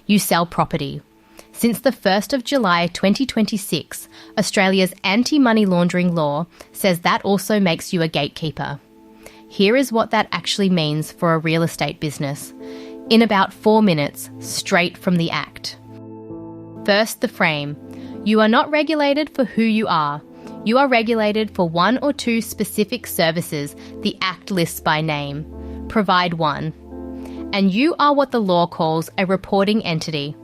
You sell property. Since the 1st of July 2026, Australia's anti-money laundering law says that also makes you a gatekeeper. Here is what that actually means for a real estate business, in about 4 minutes, straight from the Act. First, the frame. You are not regulated for who you are. You are regulated for one or two specific services the Act lists by name. Provide one. And you are what the law calls a reporting entity.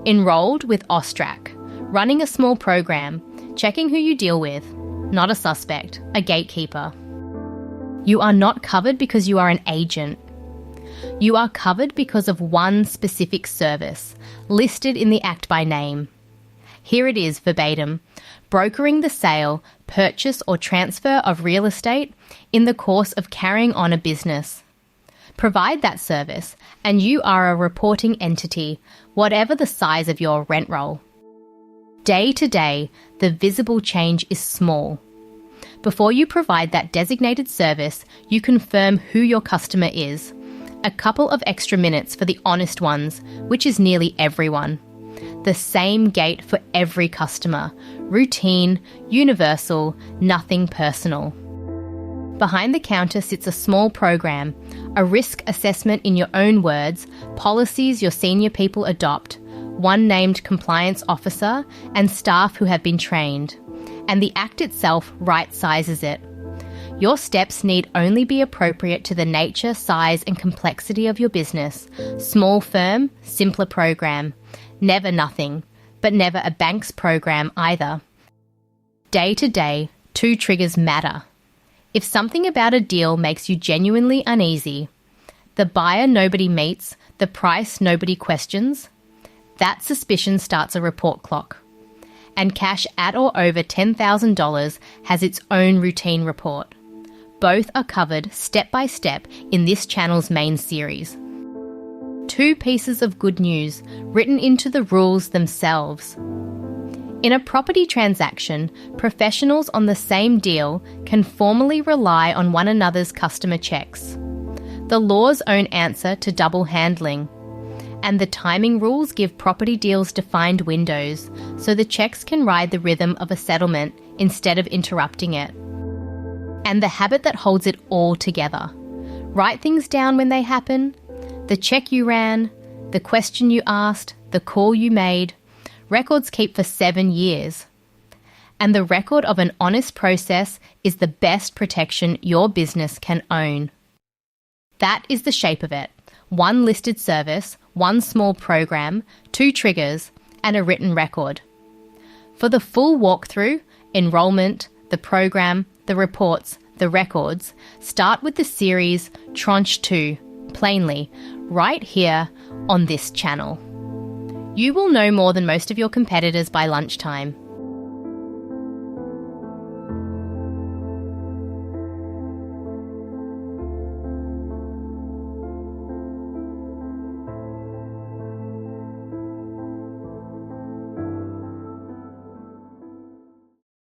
Enrolled with AUSTRAC, running a small program, checking who you deal with, not a suspect, a gatekeeper. You are not covered because you are an agent. You are covered because of one specific service, listed in the Act by name. Here it is verbatim: brokering the sale, purchase or transfer of real estate in the course of carrying on a business. Provide that service and you are a reporting entity, whatever the size of your rent roll. Day to day, the visible change is small. Before you provide that designated service, you confirm who your customer is. A couple of extra minutes for the honest ones, which is nearly everyone. The same gate for every customer. Routine, universal, nothing personal. Behind the counter sits a small program, a risk assessment in your own words, policies your senior people adopt, one named compliance officer and staff who have been trained. And the Act itself right-sizes it. Your steps need only be appropriate to the nature, size and complexity of your business. Small firm, simpler program. Never nothing, but never a bank's program either. Day to day, 2 triggers matter. If something about a deal makes you genuinely uneasy, the buyer nobody meets, the price nobody questions, that suspicion starts a report clock. And cash at or over $10,000 has its own routine report. Both are covered step by step in this channel's main series. 2 pieces of good news written into the rules themselves. In a property transaction, professionals on the same deal can formally rely on one another's customer checks. The law's own answer to double handling. And the timing rules give property deals defined windows, so the checks can ride the rhythm of a settlement instead of interrupting it. And the habit that holds it all together. Write things down when they happen. The check you ran, the question you asked, the call you made. Records keep for 7 years. And the record of an honest process is the best protection your business can own. That is the shape of it. One listed service, one small program, 2 triggers, and a written record. For the full walkthrough, enrolment, the program, the reports, the records, start with the series Tranche 2, plainly, right here on this channel. You will know more than most of your competitors by lunchtime.